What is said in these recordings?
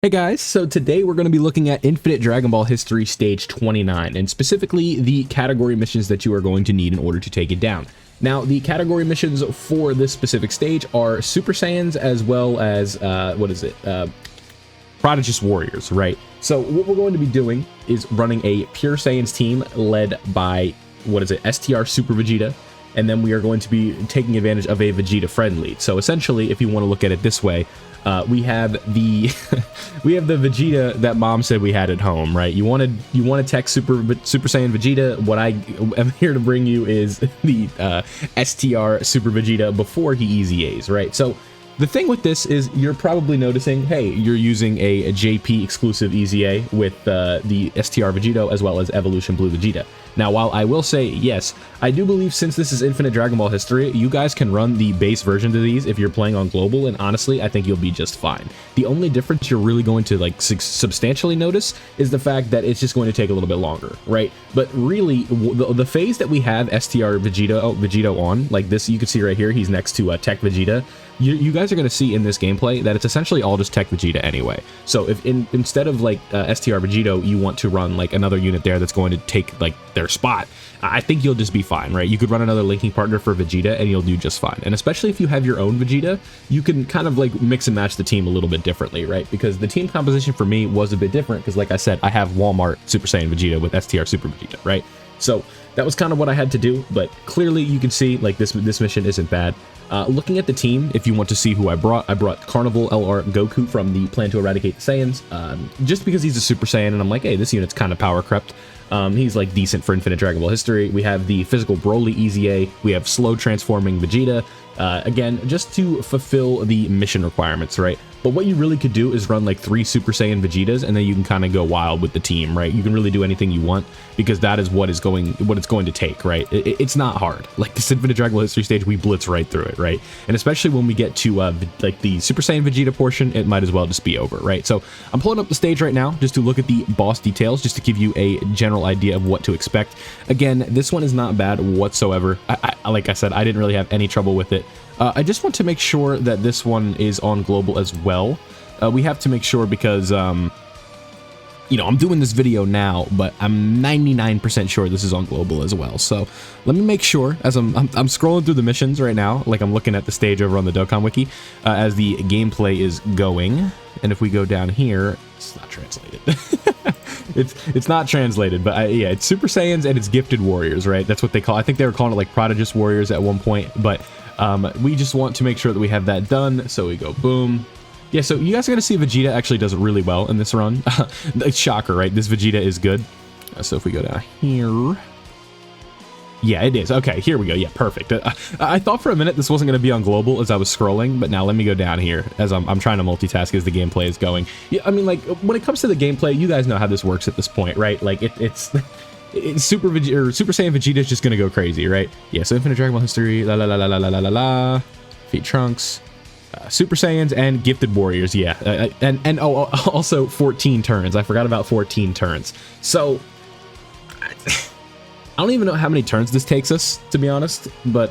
Hey guys, so today we're going to be looking at Infinite Dragon Ball History Stage 29, and specifically the category missions that you are going to need in order to take it down. Now, the category missions for this specific stage are Super Saiyans as well as, Prodigious Warriors, right? So what we're going to be doing is running a Pure Saiyans team led by, STR Super Vegeta, and then we are going to be taking advantage of a Vegeta friend lead. So essentially, if you want to look at it this way, we have the we have the Vegeta that mom said we had at home, right? You want to tech Super Saiyan Vegeta. What I am here to bring you is the STR Super Vegeta before he easy A's, right? So the thing with this is you're probably noticing, hey, you're using a JP exclusive EZA with the STR Vegito as well as Evolution Blue Vegeta. Now, while I will say, yes, I do believe since this is Infinite Dragon Ball History, you guys can run the base version of these if you're playing on Global, and honestly, I think you'll be just fine. The only difference you're really going to substantially notice is the fact that it's just going to take a little bit longer, right? But really, the phase that we have STR Vegito on, like this, you can see right here, he's next to Tech Vegeta. You guys are going to see in this gameplay that it's essentially all just Tech Vegeta anyway. So if instead of STR Vegito, you want to run like another unit there that's going to take like their spot, I think you'll just be fine, right? You could run another linking partner for Vegeta and you'll do just fine. And especially if you have your own Vegeta, you can kind of like mix and match the team a little bit differently, right? Because the team composition for me was a bit different because, like I said, I have Walmart Super Saiyan Vegeta with STR Super Vegeta, right? So that was kind of what I had to do, but clearly you can see like this mission isn't bad. Looking at the team, if you want to see who I brought Carnival LR Goku from the Plan to Eradicate the Saiyans, just because he's a Super Saiyan, and I'm like, hey, this unit's kind of power crept. He's like decent for Infinite Dragon Ball History. We have the physical Broly EZA. We have slow transforming Vegeta. Again, just to fulfill the mission requirements, right? But what you really could do is run like 3 Super Saiyan Vegetas, and then you can kind of go wild with the team, right? You can really do anything you want because that is what it's going to take, right? It's not hard. Like this Infinite Dragon Ball History stage, we blitz right through it, right? And especially when we get to like the Super Saiyan Vegeta portion, it might as well just be over, right? So I'm pulling up the stage right now just to look at the boss details, just to give you a general idea of what to expect. Again, this one is not bad whatsoever. Like I said, I didn't really have any trouble with it. I just want to make sure that this one is on Global as well. We have to make sure because, I'm doing this video now, but I'm 99% sure this is on Global as well. So let me make sure as I'm scrolling through the missions right now, like I'm looking at the stage over on the Dokkan Wiki, as the gameplay is going. And if we go down here, it's not translated. It's not translated, but yeah, it's Super Saiyans and it's Gifted Warriors, right? That's what they call. I think they were calling it like Prodigious Warriors at one point, but we just want to make sure that we have that done. So we go boom. Yeah, so you guys are gonna see Vegeta actually does it really well in this run. Shocker, right? This Vegeta is good. So if we go down here. Yeah, it is. Okay, here we go. Yeah, perfect. I thought for a minute this wasn't going to be on Global as I was scrolling, but now let me go down here as I'm trying to multitask as the gameplay is going. Yeah, I mean, like, when it comes to the gameplay, you guys know how this works at this point, right? Like, it's Super Saiyan Vegeta is just going to go crazy, right? Yeah, so Infinite Dragon Ball History, la la la la la la la la, Feet Trunks, Super Saiyans, and Gifted Warriors, yeah. And also 14 turns. I forgot about 14 turns. So I don't even know how many turns this takes us, to be honest, but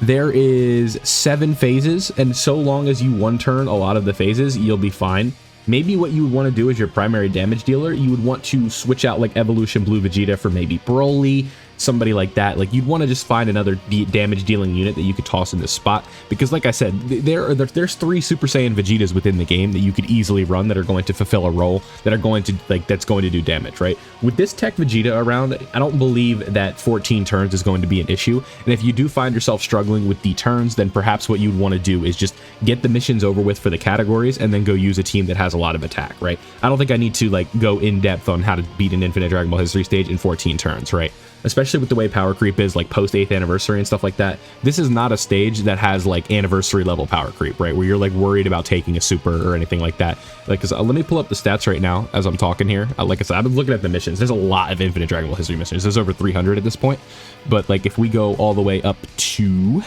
there is 7 phases, and so long as you one turn a lot of the phases, you'll be fine. Maybe what you would want to do as your primary damage dealer, you would want to switch out like Evolution Blue Vegeta for maybe Broly, somebody like that. Like you'd want to just find another damage dealing unit that you could toss in this spot, because like I said, there's 3 Super Saiyan Vegetas within the game that you could easily run that are going to fulfill a role, that are going to that's going to do damage, right? With this Tech Vegeta around, I don't believe that 14 turns is going to be an issue. And if you do find yourself struggling with the turns, then perhaps what you'd want to do is just get the missions over with for the categories and then go use a team that has a lot of attack, right? I don't think I need to like go in depth on how to beat an Infinite Dragon Ball History stage in 14 turns, right? Especially with the way power creep is, like post 8th anniversary and stuff like that. This is not a stage that has like anniversary level power creep, right? Where you're like worried about taking a super or anything like that. Like, cause let me pull up the stats right now as I'm talking here. Like I said, I've been looking at the missions. There's a lot of Infinite Dragon Ball History missions. There's over 300 at this point. But like if we go all the way up to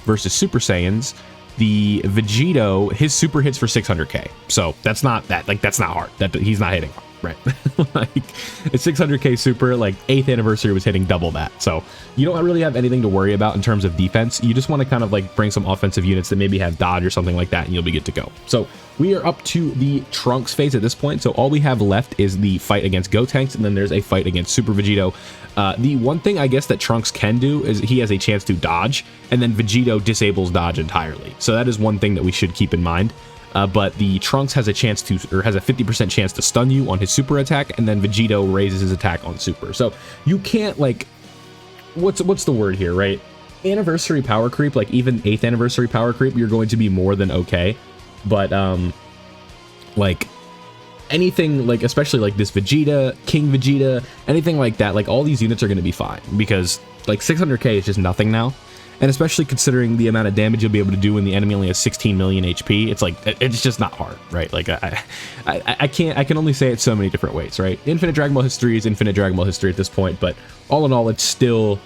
versus Super Saiyans, the Vegito, his super hits for 600k. So that's not hard. He's not hitting hard. right? Like, it's 600k super, like 8th anniversary was hitting double that. So you don't really have anything to worry about in terms of defense. You just want to kind of like bring some offensive units that maybe have dodge or something like that, and you'll be good to go. So we are up to the Trunks phase at this point. So all we have left is the fight against Gotenks, and then there's a fight against Super Vegito. The one thing I guess that Trunks can do is he has a chance to dodge, and then Vegito disables dodge entirely. So that is one thing that we should keep in mind. But the Trunks has a chance to, or has a 50% chance to stun you on his super attack, and then Vegito raises his attack on super. So you can't, like, what's the word here, right? Anniversary power creep, like even 8th anniversary power creep, you're going to be more than okay. But like anything, like especially like this Vegeta, King Vegeta, anything like that, like all these units are going to be fine, because like 600k is just nothing now. And especially considering the amount of damage you'll be able to do when the enemy only has 16 million HP, it's like, it's just not hard, right? Like I can only say it so many different ways, right? Infinite Dragon Ball history is infinite Dragon Ball history at this point, but all in all, it's still,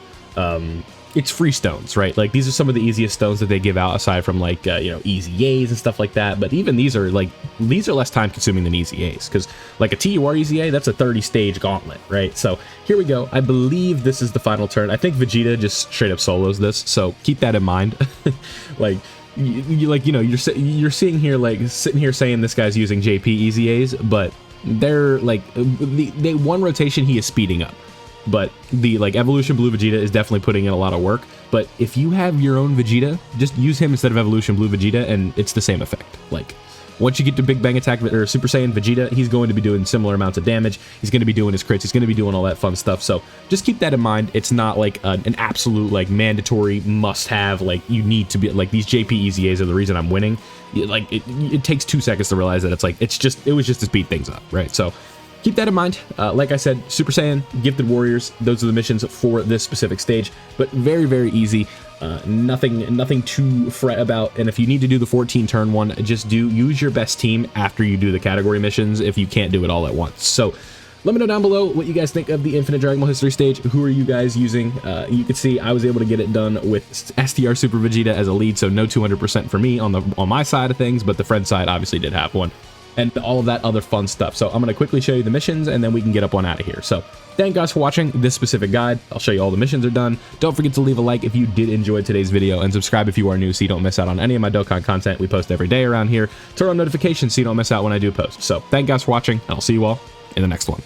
it's free stones, right? Like these are some of the easiest stones that they give out, aside from like, you know, easy A's and stuff like that. But even these are like, these are less time consuming than easy A's, because like a TUR easy A, that's a 30 stage gauntlet, right? So here we go. I believe this is the final turn. I think Vegeta just straight up solos this, so keep that in mind. Like, you're seeing here, like sitting here saying this guy's using JP easy A's, but they're like, they one rotation he is speeding up. But the like Evolution Blue Vegeta is definitely putting in a lot of work. But if you have your own Vegeta, just use him instead of Evolution Blue Vegeta, and it's the same effect. Like, once you get to Big Bang Attack or Super Saiyan Vegeta, he's going to be doing similar amounts of damage. He's going to be doing his crits. He's going to be doing all that fun stuff. So just keep that in mind. It's not like an absolute like mandatory must-have. Like you need to be like, these JP EZAs are the reason I'm winning. Like it takes 2 seconds to realize that it's like it was just to speed things up, right? So keep that in mind. Like I said, Super Saiyan, Gifted Warriors, those are the missions for this specific stage, but very, very easy. Nothing to fret about. And if you need to do the 14 turn one, just use your best team after you do the category missions if you can't do it all at once. So let me know down below what you guys think of the Infinite Dragon Ball History stage. Who are you guys using? You can see I was able to get it done with STR Super Vegeta as a lead, so no 200% for me on my side of things, but the friend side obviously did have one, and all of that other fun stuff. So I'm going to quickly show you the missions, and then we can get up on out of here. So thank you guys for watching this specific guide. I'll show you all the missions are done. Don't forget to leave a like if you did enjoy today's video, and subscribe if you are new so you don't miss out on any of my Dokkan content we post every day around here. Turn on notifications so you don't miss out when I do post. So thank you guys for watching, and I'll see you all in the next one.